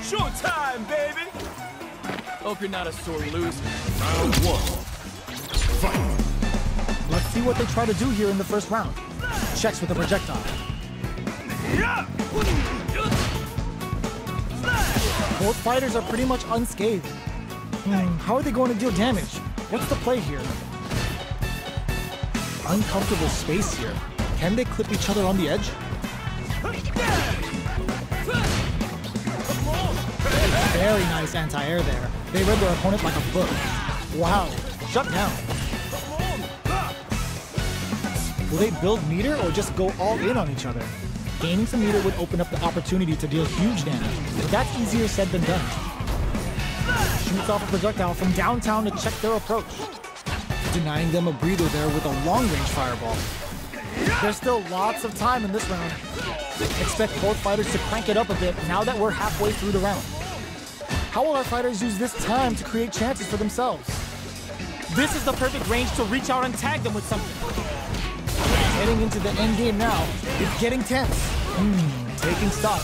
Showtime, baby! Hope you're not a sore loser. Round one. Fight. Let's see what they try to do here in the first round. Checks with a projectile. Both fighters are pretty much unscathed. How are they going to deal damage? What's the play here? Uncomfortable space here. Can they clip each other on the edge? Very nice anti-air there. They read their opponent like a book. Wow, shut down. Will they build meter or just go all in on each other? Gaining some meter would open up the opportunity to deal huge damage, but that's easier said than done. Shoots off a projectile from downtown to check their approach, denying them a breather there with a long-range fireball. There's still lots of time in this round. Expect both fighters to crank it up a bit now that we're halfway through the round. How will our fighters use this time to create chances for themselves? This is the perfect range to reach out and tag them with something. Heading into the end game now, it's getting tense. Taking stock.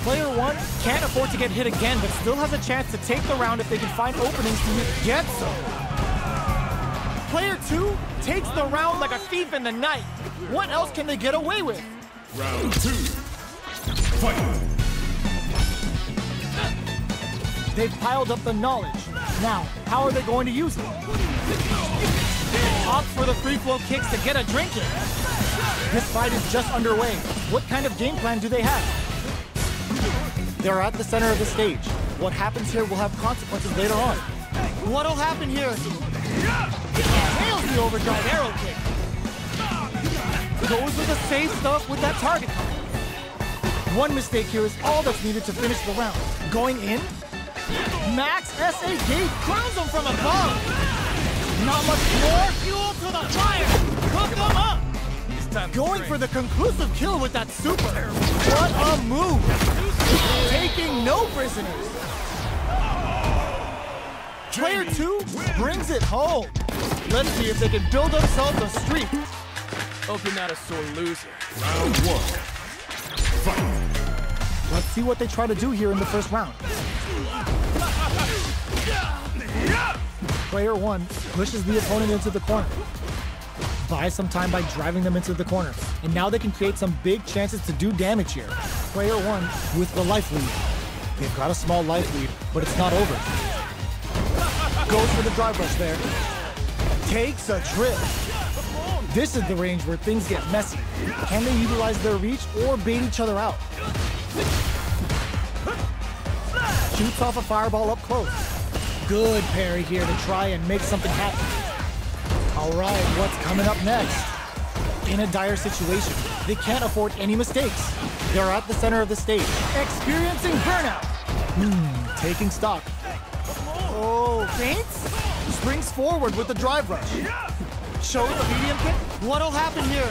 Player 1 can't afford to get hit again, but still has a chance to take the round if they can find openings to get some. Player 2 takes the round like a thief in the night. What else can they get away with? Round 2. Fight. They've piled up the knowledge. Now, how are they going to use it? Opt for the free flow kicks to get a drink in. This fight is just underway. What kind of game plan do they have? They're at the center of the stage. What happens here will have consequences later on. What'll happen here? Nails the overdrive arrow kick. Goes with the safe stuff with that target. One mistake here is all that's needed to finish the round. Going in? Max SA gate crowns him from above. Not much more fuel to the fire. Cook them up. Going for the conclusive kill with that super. What a move. Taking no prisoners. Player 2 brings it home. Let's see if they can build themselves a streak. Hope you're not a sore loser. Round 1. Fight. Let's see what they try to do here in the first round. Player 1 pushes the opponent into the corner. Buys some time by driving them into the corner. And now they can create some big chances to do damage here. Player 1 with the life lead. They've got a small life lead, but it's not over. Goes for the drive rush there. Takes a trip. This is the range where things get messy. Can they utilize their reach or bait each other out? Shoots off a fireball up close. Good parry here to try and make something happen. All right, what's coming up next? In a dire situation, they can't afford any mistakes. They're at the center of the stage, experiencing burnout. Taking stock. Oh, feints? Springs forward with the drive rush. Shows the medium kick. What'll happen here?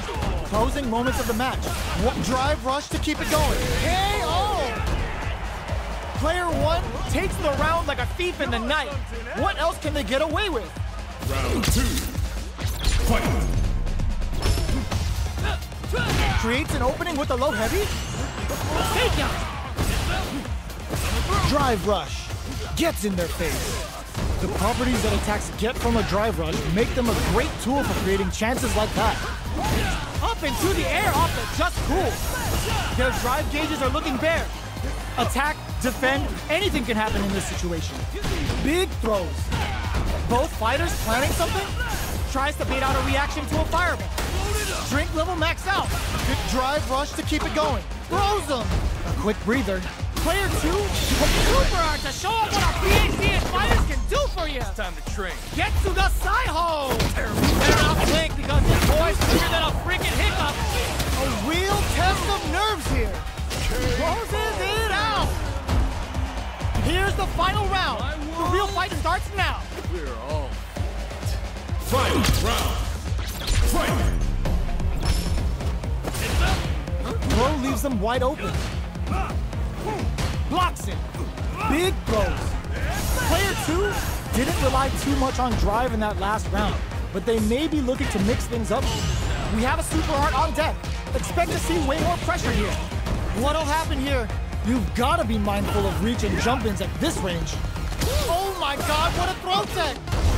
Closing moments of the match. What drive rush to keep it going? KO! Player 1 takes the round like a thief in the night. What else can they get away with? Round 2. Fight. Creates an opening with a low heavy. Takedown. Drive rush. Gets in their face. The properties that attacks get from a drive rush make them a great tool for creating chances like that. Up into the air off the just cool. Their drive gauges are looking bare. Attack, defend, anything can happen in this situation. Big throws. Both fighters planning something? Tries to bait out a reaction to a fireball. Drink level max out. Good drive rush to keep it going. Throws them. A quick breather. Player 2, super art to show off what our PhD and fighters can do for you. It's time to train. Get to the side hole. Better not blink because this boy's quicker than a freaking hiccup. A real test of nerves here. Closes it out. Here's the final round. The real fight starts now. We're all Fight. Round. Fight. Throw leaves them wide open. Blocks it. Big throws. Player 2 didn't rely too much on drive in that last round, but they may be looking to mix things up. We have a super art on deck. Expect to see way more pressure here. What'll happen here? You've got to be mindful of reach and jump-ins at this range. Oh my god, what a throw tech!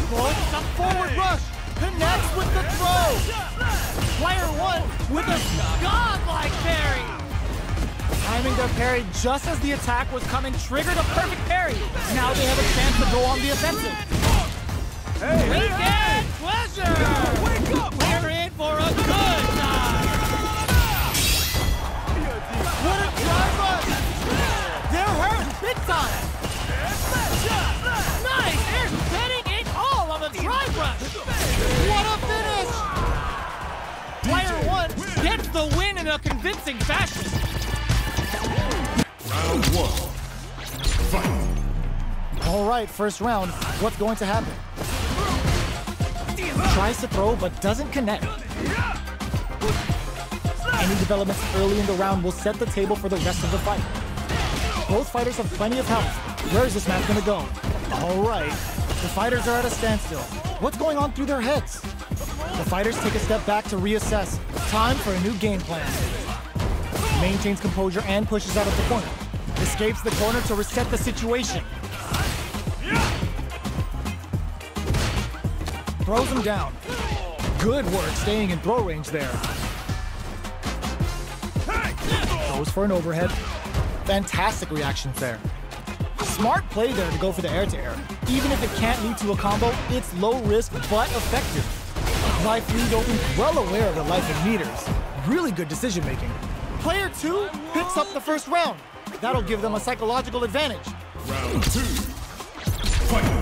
Going some forward rush, connects with the throw! Player 1 with a godlike parry! Timing their parry just as the attack was coming triggered a perfect parry. Now they have a chance to go on the offensive. Weekend pleasure! Wake up! We're in for a good time! What a drive rush! They're hurt big time! Nice! They're getting it all on the drive rush! What a finish! Player 1 gets the win in a convincing fashion. Round 1. Fight. All right, first round. What's going to happen? Tries to throw, but doesn't connect. Any developments early in the round will set the table for the rest of the fight. Both fighters have plenty of health. Where is this match going to go? All right, the fighters are at a standstill. What's going on through their heads? The fighters take a step back to reassess. Time for a new game plan. Maintains composure and pushes out of the corner. Escapes the corner to reset the situation. Throws him down. Good work staying in throw range there. Goes for an overhead. Fantastic reactions there. Smart play there to go for the air-to-air. Even if it can't lead to a combo, it's low risk but effective. Life lead open, well aware of the life in meters. Really good decision making. Player 2 picks up the first round. That'll give them a psychological advantage. Round 2. Fight.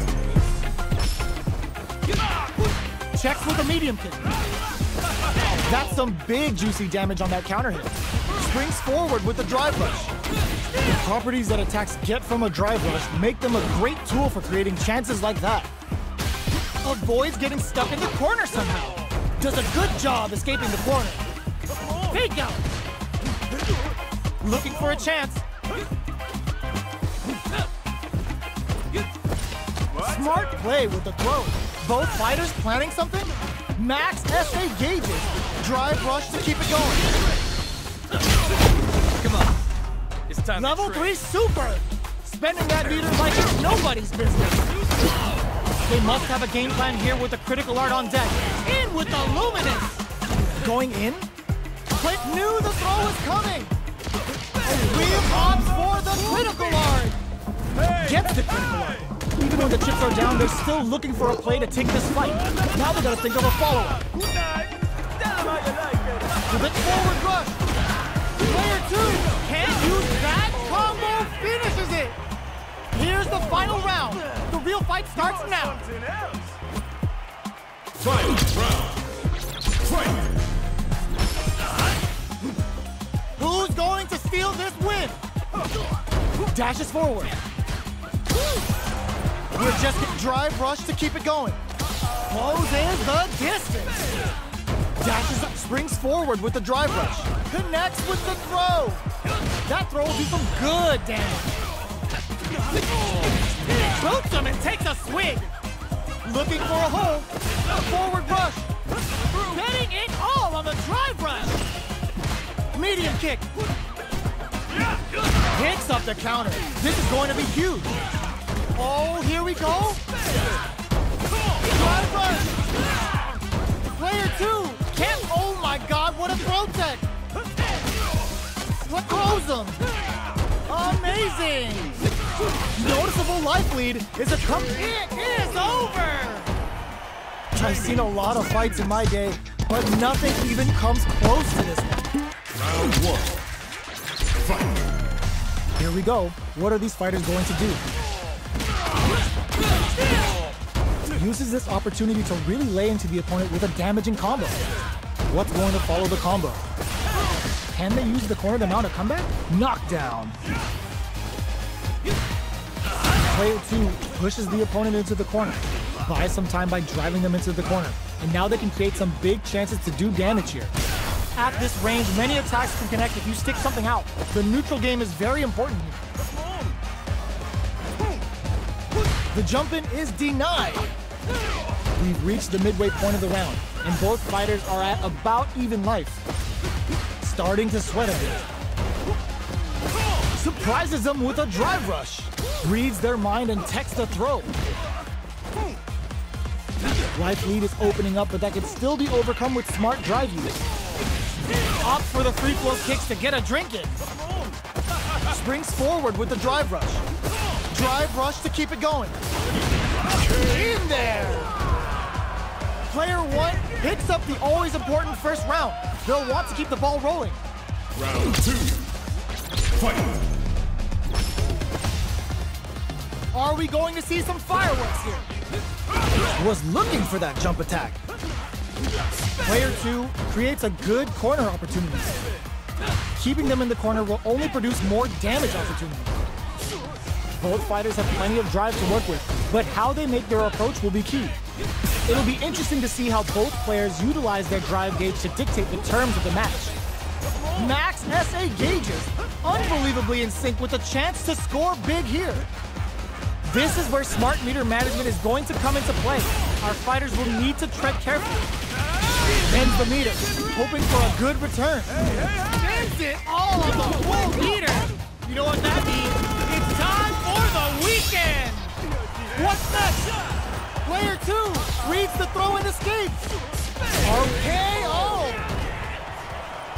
Checks with a medium kick. That's some big juicy damage on that counter hit. Springs forward with the drive rush. The properties that attacks get from a drive rush make them a great tool for creating chances like that. Avoids getting stuck in the corner somehow. Does a good job escaping the corner. Fake out. Looking for a chance. Smart play with the throw. Both fighters planning something? Max SA gauges. Drive rush to keep it going. Come on. It's time Level to 3 super! Spending that meter like it's nobody's business. They must have a game plan here with the critical art on deck. In with the luminous! Going in? Click knew the throw was coming! And Real opts for the critical art! Gets the critical art. Even when the chips are down, they're still looking for a play to take this fight. Now they gotta think of a follow-up. With it forward rush. Player 2 can't use that combo, finishes it. Here's the final round. The real fight starts now. Final round. Fight. Who's going to steal this win? Dashes forward. We're just getting drive rush to keep it going. Closes the distance. Dashes up, springs forward with the drive rush. Connects with the throw. That throw will do some good damage. Boots him and takes a swing. Looking for a hole. Forward rush. Getting it all on the drive rush. Medium kick. Hits up the counter. This is going to be huge. Oh, here we go. Drive rush. Player 2 can't. Oh my God! What a throw tech. What throws him? Amazing. Noticeable life lead is a come. It is over. I've seen a lot of fights in my day, but nothing even comes close to this one. Round 1. Fight. Here we go. What are these fighters going to do? Uses this opportunity to really lay into the opponent with a damaging combo. What's going to follow the combo? Can they use the corner to mount a comeback? Knockdown. Player 2 pushes the opponent into the corner. Buys some time by driving them into the corner. And now they can create some big chances to do damage here. At this range, many attacks can connect if you stick something out. The neutral game is very important here. The jump-in is denied. We've reached the midway point of the round, and both fighters are at about even life. Starting to sweat a bit. surprises them with a drive rush. Reads their mind and techs the throw. Life lead is opening up, but that can still be overcome with smart drive use. Opts for the free flow kicks to get a drink in. Springs forward with the drive rush. Drive rush to keep it going. In there! Player 1 picks up the always important first round. They'll want to keep the ball rolling. Round 2. Fight! Are we going to see some fireworks here? Was looking for that jump attack. Player 2 creates a good corner opportunity. Keeping them in the corner will only produce more damage opportunities. Both fighters have plenty of drive to work with, but how they make their approach will be key. It'll be interesting to see how both players utilize their drive gauge to dictate the terms of the match. Max SA gauges, unbelievably in sync with a chance to score big here. This is where smart meter management is going to come into play. Our fighters will need to tread carefully. Ends the meter, hoping for a good return. Ends it all on the whole meter. You know what that means? It's time for the weekend. What's next? Player 2 reads the throw and escapes. RKO.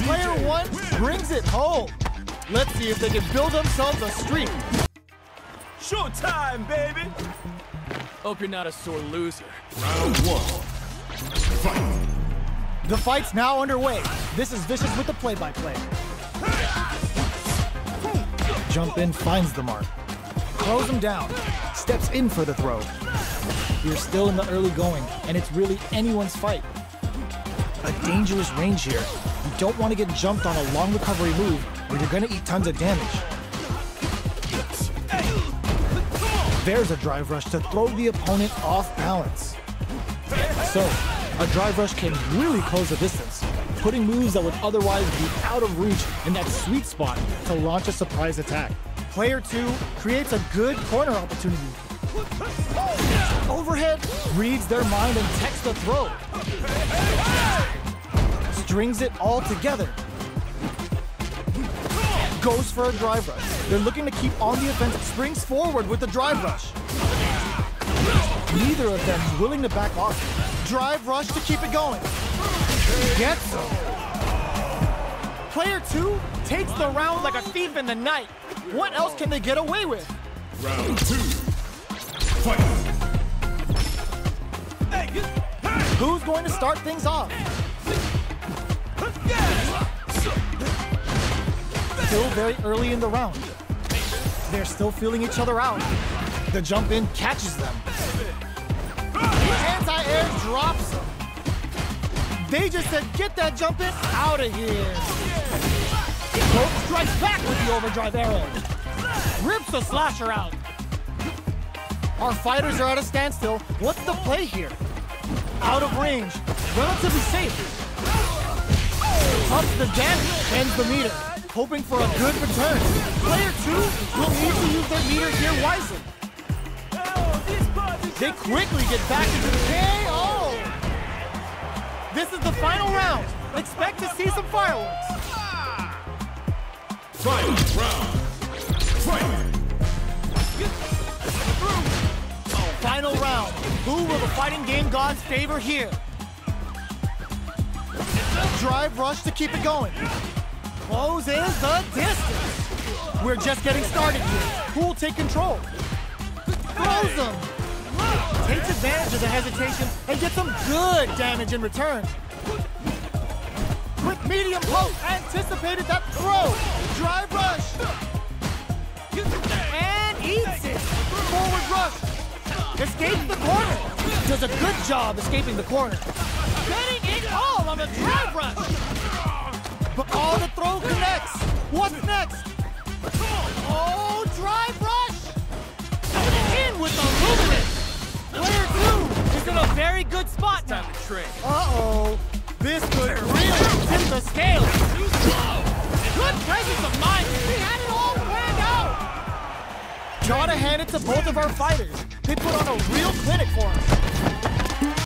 Player 1 brings it home. Let's see if they can build themselves a streak. Showtime, baby! Hope you're not a sore loser. Round 1. Fight! The fight's now underway. This is Vicious with the play-by-play. Jump in, finds the mark. Throws him down. Steps in for the throw. You're still in the early going, and it's really anyone's fight. A dangerous range here. You don't want to get jumped on a long recovery move, or you're going to eat tons of damage. There's a drive rush to throw the opponent off balance. So, a drive rush can really close the distance, putting moves that would otherwise be out of reach in that sweet spot to launch a surprise attack. Player 2 creates a good corner opportunity. Overhead, reads their mind and techs the throw. Strings it all together. Goes for a drive rush. They're looking to keep on the offense, springs forward with the drive rush. Neither of them is willing to back off. Drive rush to keep it going. Gets him. Player 2 takes the round like a thief in the night. What else can they get away with? Round 2. Fight! Who's going to start things off? Still very early in the round. They're still feeling each other out. The jump in catches them. Anti-air drops them. They just said, get that jump in out of here. Both strikes back with the overdrive arrow. Rips the slasher out. Our fighters are at a standstill. What's the play here? Out of range. Relatively safe. Pumps the damage. Ends the meter. Hoping for a good return. Player 2 will need to use their meter here wisely. They quickly get back into the KO. This is the final round. Expect to see some fireworks. Final round. Fight! Final round. Who will the fighting game gods favor here? Drive rush to keep it going. Closes the distance. We're just getting started here. Who will take control? Throws them. Takes advantage of the hesitation and gets some good damage in return. Quick medium poke. Anticipated that throw. Drive rush. And eats it. Forward rush. Escapes the corner. Does a good job escaping the corner. Getting it all on the drive rush. But all the throw connects. What's next? Oh, drive rush! In with the movement. Player 2 is in a very good spot now. Time to train. Uh-oh. This could really tip the scales. Good presence of mind. They had it all planned out. Gotta hand it to both of our fighters. They put on a real clinic for us.